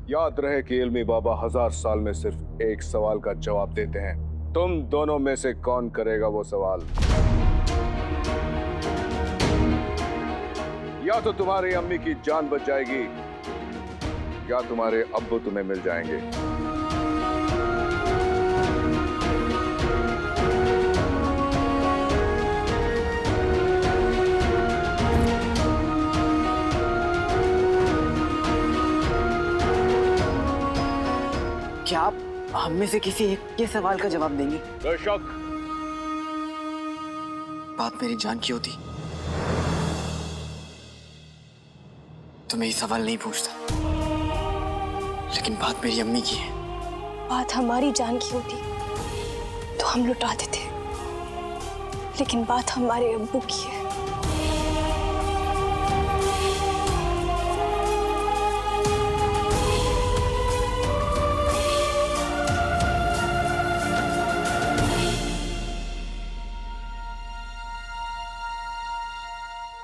याद रहे कि इल्मी बाबा 1000 साल में सिर्फ एक सवाल का जवाब देते हैं। तुम दोनों में से कौन करेगा वो सवाल? या तो तुम्हारी अम्मी की जान बच जाएगी या तुम्हारे अब्बू तुम्हें मिल जाएंगे। क्या आप हम में से किसी एक के सवाल का जवाब देंगे? बेशक। बात मेरी जान की होती तो मैं ये सवाल नहीं पूछता, लेकिन बात मेरी अम्मी की है। बात हमारी जान की होती तो हम लुटा देते, लेकिन बात हमारे अब्बू की है।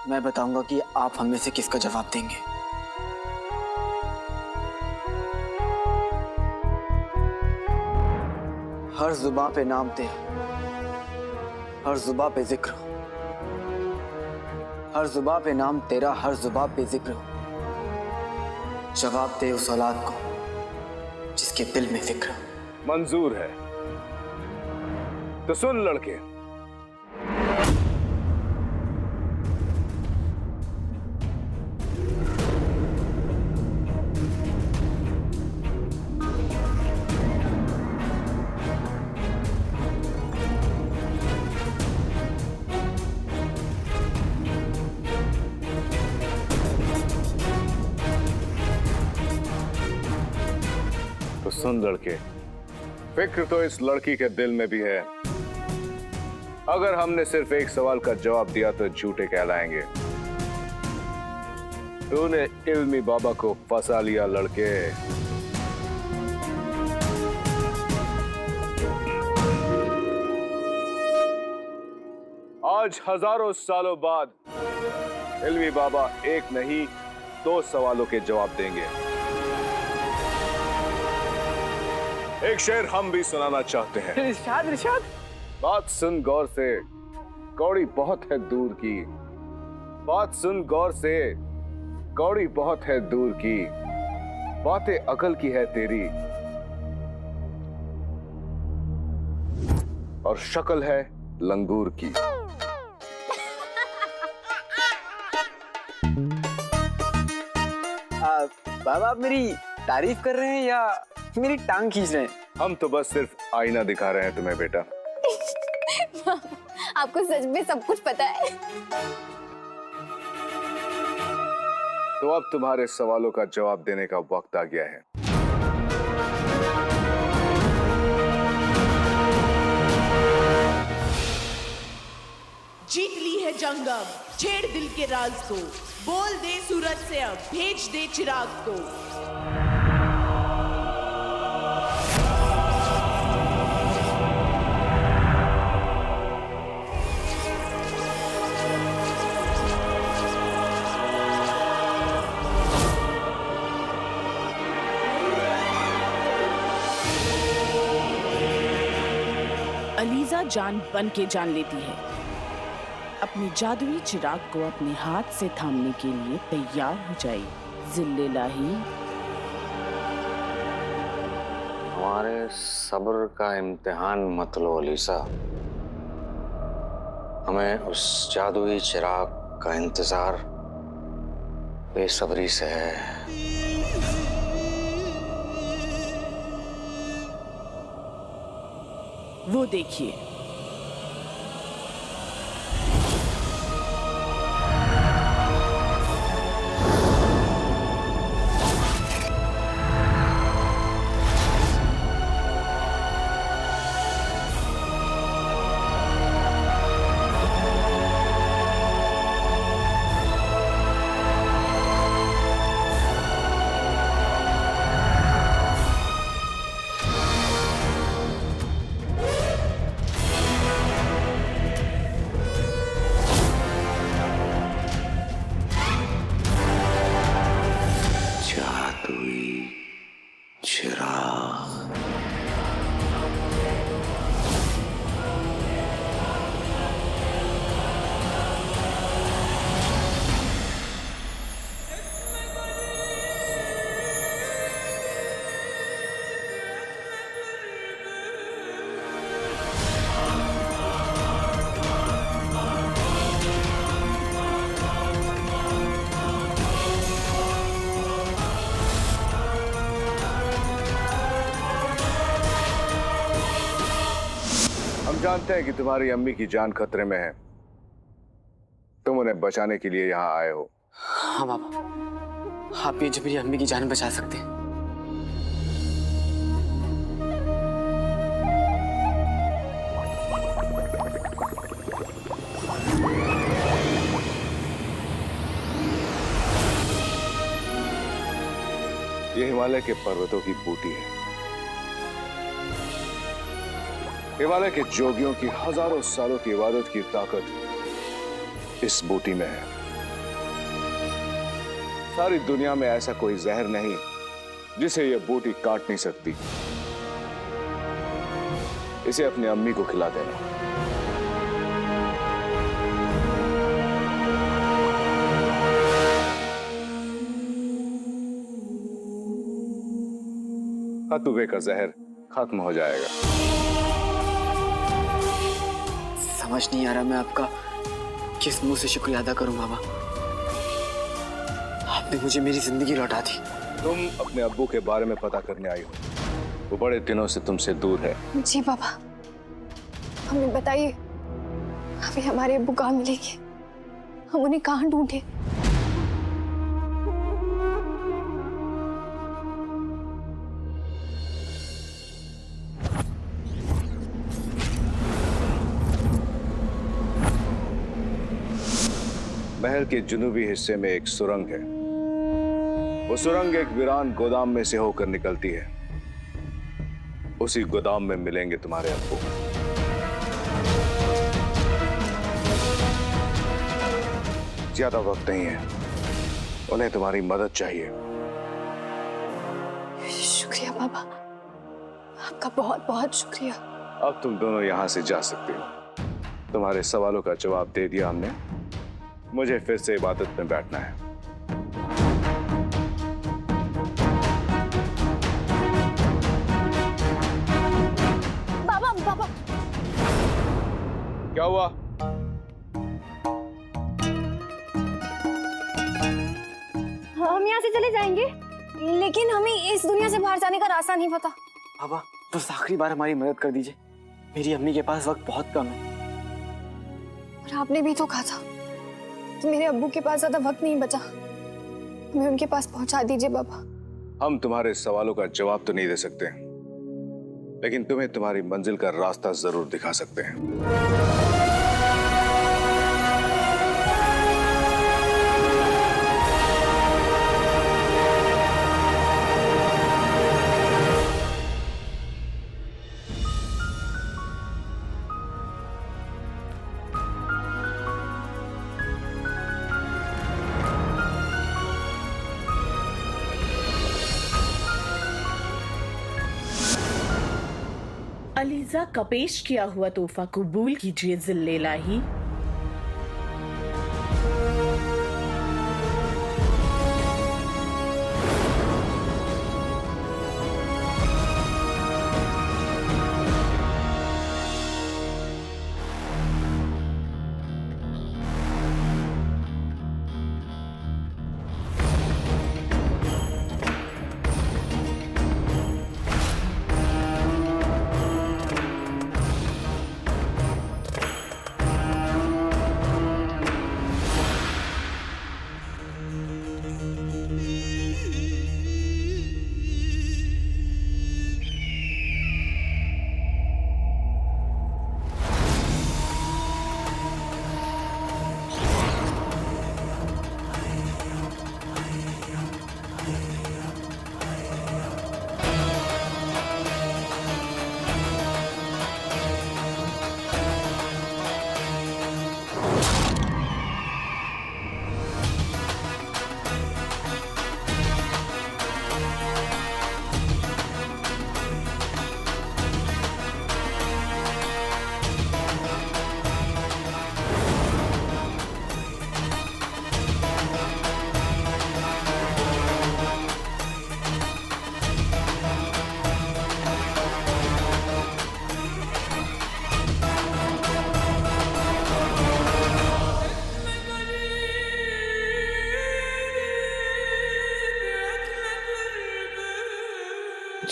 मैं बताऊंगा कि आप हम में से किसका जवाब देंगे। हर जुबां पे नाम तेरा, हर जुबां पे जिक्र हो। हर जुबां पे नाम तेरा, हर जुबां पे जिक्र हो। जवाब दे उस औलाद को जिसके दिल में फिक्र हो। मंजूर है। तो सुन लड़के, फिक्र तो इस लड़की के दिल में भी है। अगर हमने सिर्फ एक सवाल का जवाब दिया तो झूठे कहलाएंगे। तूने इल्मी बाबा को फंसा लिया लड़के। आज हजारों सालों बाद इल्मी बाबा एक नहीं 2 सवालों के जवाब देंगे। एक शेर हम भी सुनाना चाहते हैं। इरशाद इरशाद। बात सुन गौर से, कौड़ी बहुत है दूर की। बात सुन गौर से, कौड़ी बहुत है दूर की। बातें अकल की है तेरी और शक्ल है लंगूर की। बाबा आप मेरी तारीफ कर रहे हैं या मेरी टांग खींच रहे हैं? हम तो बस सिर्फ आईना दिखा रहे हैं तुम्हें बेटा। आपको सच में सब कुछ पता है। तो अब तुम्हारे सवालों का जवाब देने का वक्त आ गया है। जीत ली है जंग अब, छेड़ दिल के राज को, बोल दे सूरज से अब, भेज दे चिराग को। अलीजा जान बन के जान लेती है। अपनी जादुई चिराग को अपने हाथ से थामने के लिए तैयार हो जाए। जिल्ले-लाही, हमारे सब्र का इम्तिहान मत लो अलीसा। हमें उस जादुई चिराग का इंतजार बेसब्री से है। वो देखिए, जानते हैं कि तुम्हारी अम्मी की जान खतरे में है। तुम उन्हें बचाने के लिए यहाँ आए हो। हाँ बाबा, आप ये जो मेरी अम्मी की जान बचा सकते हैं। ये हिमालय के पर्वतों की बूटी है। हिमालय के जोगियों की हजारों सालों की इबादत की ताकत इस बूटी में है। सारी दुनिया में ऐसा कोई जहर नहीं जिसे यह बूटी काट नहीं सकती। इसे अपनी अम्मी को खिला देना। हतुबे का जहर खत्म हो जाएगा। समझ नहीं आ रहा मैं आपका किस मुंह से शुक्रिया अदा करूं बाबा। आपने मुझे मेरी जिंदगी लौटा दी। तुम अपने अब्बू के बारे में पता करने आई हो। वो बड़े दिनों से तुमसे दूर है। जी बाबा, हमें बताइए, हमें हमारे अब्बू कहाँ मिलेंगे? हम उन्हें कहाँ ढूंढे? महल के जुनूबी हिस्से में एक सुरंग है। वो सुरंग एक वीरान गोदाम में से होकर निकलती है। उसी गोदाम में मिलेंगे तुम्हारे अब्बू। ज्यादा वक्त नहीं है, उन्हें तुम्हारी मदद चाहिए। शुक्रिया बाबा, आपका बहुत बहुत शुक्रिया। अब तुम दोनों यहां से जा सकते हो। तुम्हारे सवालों का जवाब दे दिया हमने। मुझे फिर से इबादत में बैठना है। बाबा बाबा, क्या हुआ? हम यहाँ से चले जाएंगे, लेकिन हमें इस दुनिया से बाहर जाने का रास्ता नहीं पता। बाबा, बस आखिरी बार हमारी मदद कर दीजिए। मेरी अम्मी के पास वक्त बहुत कम है। और आपने भी तो कहा था कि मेरे अब्बू के पास ज्यादा वक्त नहीं बचा। हमें उनके पास पहुंचा दीजिए बाबा। हम तुम्हारे सवालों का जवाब तो नहीं दे सकते, लेकिन तुम्हें तुम्हारी मंजिल का रास्ता जरूर दिखा सकते हैं। अलीजा का पेश किया हुआ तोहफा कबूल कीजिए जिल्ले इलाही।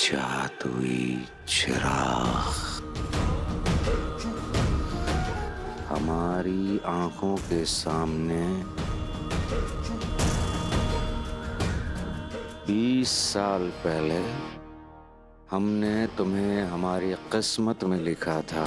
जादुई चिराग। हमारी आंखों के सामने 20 साल पहले हमने तुम्हें हमारी किस्मत में लिखा था।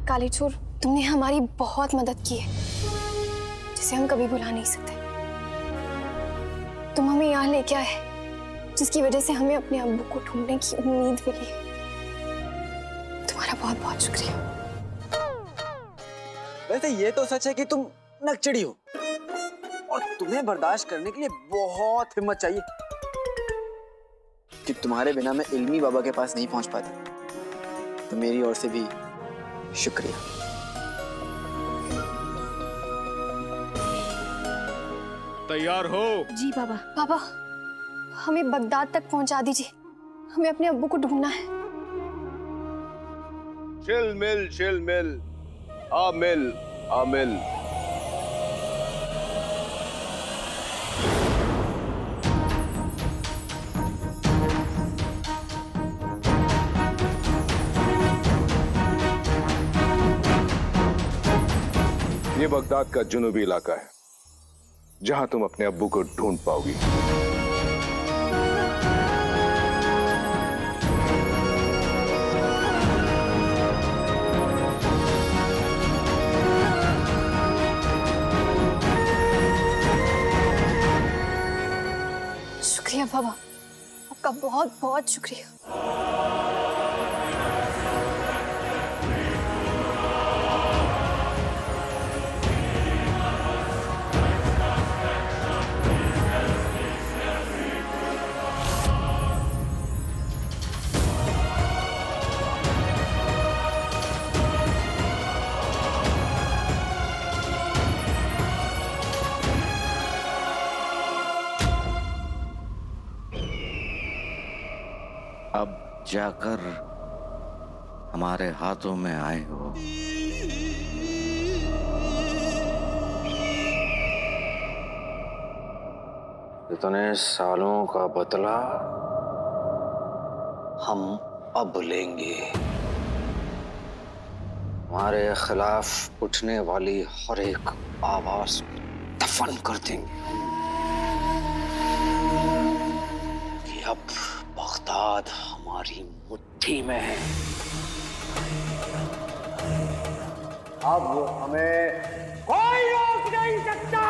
कालीचोर, तुमने हमारी बहुत मदद की है जिसे हम कभी भुला नहीं सकते। तुम हमें यहाँ लेके आए जिसकी वजह से हमें अपने अब्बू को ढूंढने की उम्मीद मिली है। तुम्हारा बहुत बहुत शुक्रिया। वैसे ये तो सच है कि तुम नकचड़ी हो और तुम्हें बर्दाश्त करने के लिए बहुत हिम्मत चाहिए कि तुम्हारे बिना मैं इल्मी बाबा के पास नहीं पहुंच पाता। तो मेरी ओर से भी शुक्रिया। तैयार हो? जी बाबा। बाबा, हमें बगदाद तक पहुंचा दीजिए। हमें अपने अब्बू को ढूंढना है। चिल मिल आमिल आमिल। ये बगदाद का जुनूबी इलाका है जहां तुम अपने अब्बू को ढूंढ पाओगी। शुक्रिया बाबा, आपका बहुत बहुत शुक्रिया। अब जाकर हमारे हाथों में आए हो। इतने सालों का बदला हम अब लेंगे। हमारे खिलाफ उठने वाली हर एक आवाज दफन कर देंगे कि अब बगदाद हमारी मुट्ठी में है। अब हमें कोई रोक नहीं सकता।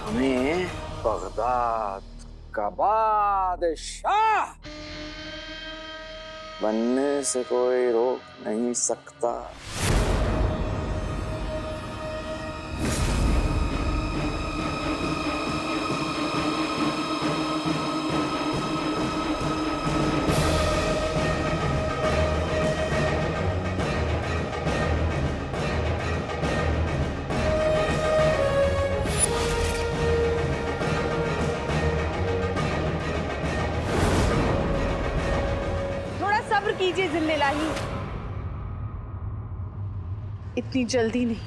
हमें बगदाद का बादशाह बनने से कोई रोक नहीं सकता। सब्र कीजिए जिन्नेलाही, इतनी जल्दी नहीं।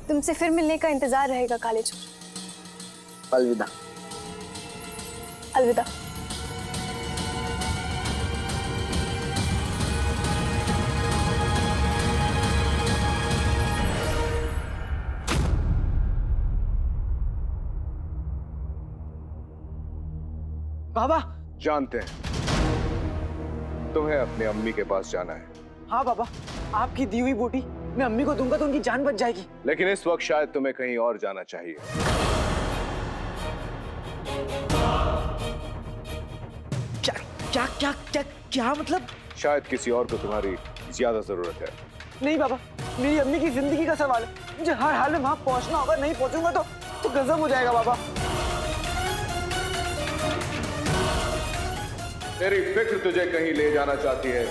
तुमसे फिर मिलने का इंतजार रहेगा कालीचोर। अलविदा। अलविदा। बाबा। जानते हैं तुम्हें अपनी अम्मी के पास जाना है। हाँ बाबा, आपकी दी हुई बूटी मैं अम्मी को दूंगा तो उनकी जान बच जाएगी। लेकिन इस वक्त शायद तुम्हें कहीं और जाना चाहिए। क्या क्या क्या क्या क्या मतलब? शायद किसी और को तुम्हारी ज्यादा जरूरत है। नहीं बाबा, मेरी अम्मी की जिंदगी का सवाल है, मुझे हर हाल में वहां पहुंचना होगा। नहीं पहुंचूंगा तो गजब हो जाएगा बाबा। तेरी फिक्र तुझे कहीं ले जाना चाहती है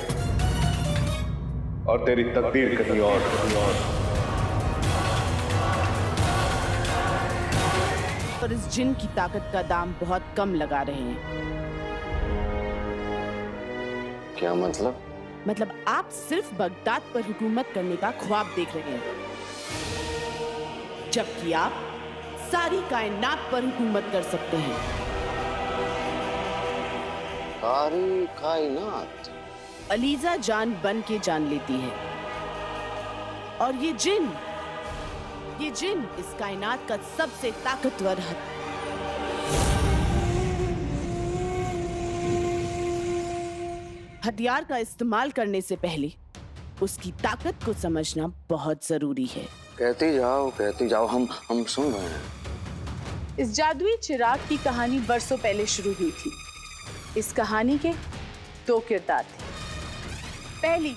और तेरी तकदीर कहीं और। पर इस जिन की ताकत का दाम बहुत कम लगा रहे हैं। क्या मतलब? मतलब आप सिर्फ बगदाद पर हुकूमत करने का ख्वाब देख रहे हैं, जबकि आप सारी कायनात पर हुकूमत कर सकते हैं। सारी कायनात? अलीजा जान बन के जान लेती है, और ये जिन इस कायनात का सबसे ताकतवर है। हथियार का इस्तेमाल करने से पहले उसकी ताकत को समझना बहुत जरूरी है। कहती जाओ, हम सुन रहे हैं। इस जादुई चिराग की कहानी बरसों पहले शुरू हुई थी। इस कहानी के 2 किरदार थे। पहली,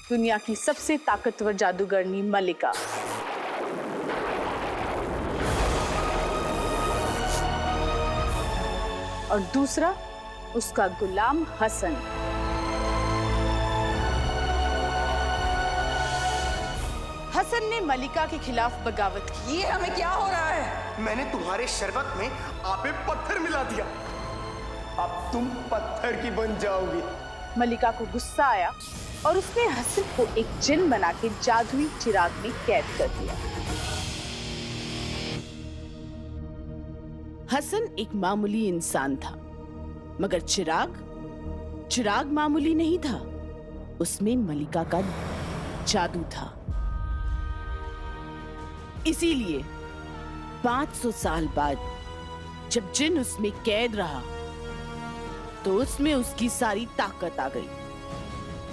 दुनिया की सबसे ताकतवर जादूगरनी मलिका, और दूसरा उसका गुलाम हसन। हसन ने मलिका के खिलाफ बगावत की। ये हमें क्या हो रहा है? मैंने तुम्हारे शरबत में आपे पत्थर मिला दिया, अब तुम पत्थर की बन जाओगी। मलिका को गुस्सा आया और उसने हसन को एक जिन बना के जादुई चिराग में कैद कर दिया। हसन एक मामूली इंसान था, मगर चिराग मामूली नहीं था। उसमें मलिका का जादू था। इसीलिए 500 साल बाद जब जिन उसमें कैद रहा तो उसमें उसकी सारी ताकत आ गई।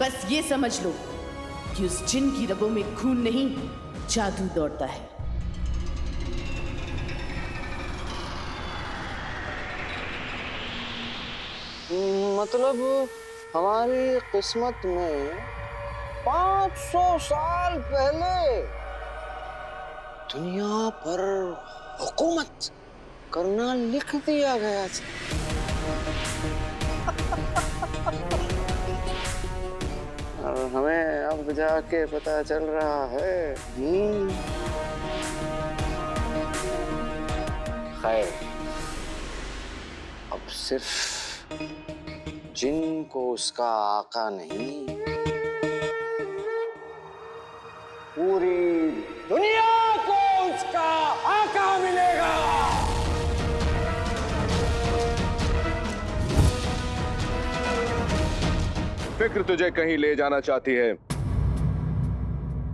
बस ये समझ लो कि उस जिन की रगों में खून नहीं, जादू दौड़ता है। मतलब हमारी किस्मत में 500 साल पहले दुनिया पर हुकूमत करना लिख दिया गया था। और हमें अब जाके पता चल रहा है। खैर, अब सिर्फ जिन को उसका आका नहीं, पूरी दुनिया को उसका आका मिलेगा। फिक्र तुझे कहीं ले जाना चाहती है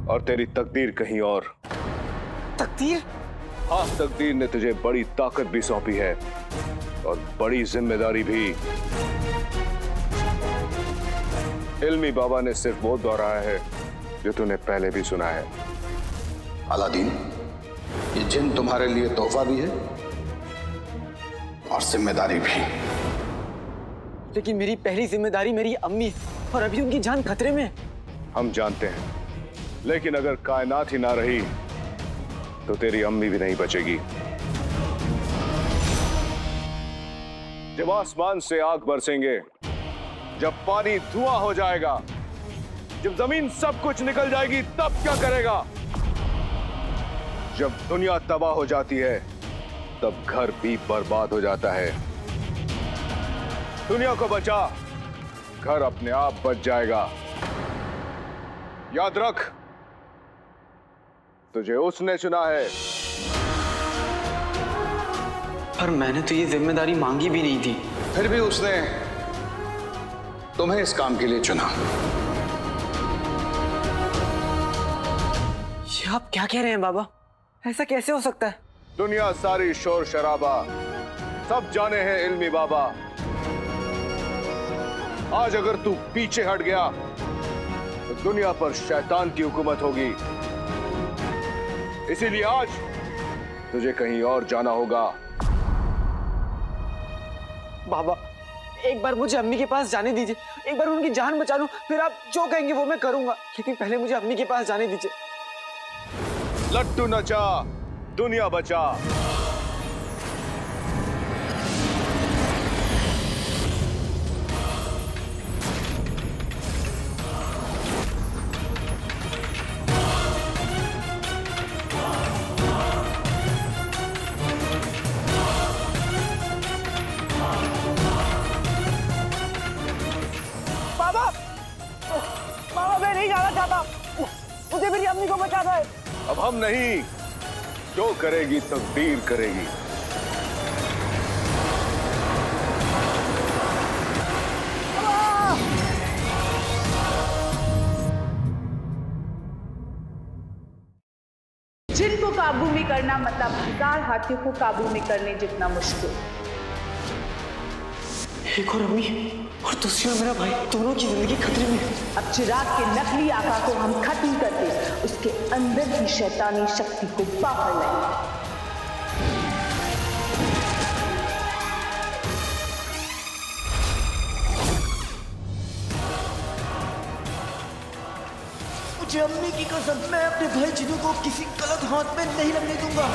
और तेरी तकदीर कहीं और। तकदीर? हाँ, तकदीर ने तुझे बड़ी ताकत भी सौंपी है और बड़ी जिम्मेदारी भी। इल्मी बाबा ने सिर्फ वो दोहराया है जो तूने पहले भी सुना है। अलादीन, ये जिन तुम्हारे लिए तोहफा भी है और जिम्मेदारी भी। लेकिन मेरी पहली जिम्मेदारी मेरी अम्मी, और अभी उनकी जान खतरे में है। हम जानते हैं, लेकिन अगर कायनात ही ना रही तो तेरी अम्मी भी नहीं बचेगी। जब आसमान से आग बरसेंगे, जब पानी धुआं हो जाएगा, जब जमीन सब कुछ निकल जाएगी, तब क्या करेगा? जब दुनिया तबाह हो जाती है तब घर भी बर्बाद हो जाता है। दुनिया को बचा, घर अपने आप बच जाएगा। याद रख, तुझे उसने चुना है। पर मैंने तो ये जिम्मेदारी मांगी भी नहीं थी। फिर भी उसने तुम्हें इस काम के लिए चुना। ये आप क्या कह रहे हैं बाबा? ऐसा कैसे हो सकता है? दुनिया सारी शोर शराबा सब जाने हैं इल्मी बाबा। आज अगर तू पीछे हट गया तो दुनिया पर शैतान की हुकूमत होगी। इसीलिए आज तुझे कहीं और जाना होगा बाबा, एक बार मुझे अम्मी के पास जाने दीजिए, एक बार उनकी जान बचा लूं, फिर आप जो कहेंगे वो मैं करूंगा, लेकिन पहले मुझे अम्मी के पास जाने दीजिए। लट्टू नचा दुनिया बचा। बाबा मैं नहीं जाना चाहता, मुझे मेरी अम्मी को बचाना है। अब हम नहीं, जो करेगी तकदीर करेगी। जिनको काबू में करना मतलब 1000 हाथियों को काबू में करने जितना मुश्किल। एक और अम्मी और दूसरी और मेरा भाई, दोनों की जिंदगी खतरे में है। अब चिराग के नकली आका को हम खत्म करके उसके अंदर की शैतानी शक्ति को बाहर लाएंगे। मुझे अम्मी की कसम, मैं अपने भाई जिन्नू को किसी गलत हाथ में नहीं लगने दूंगा।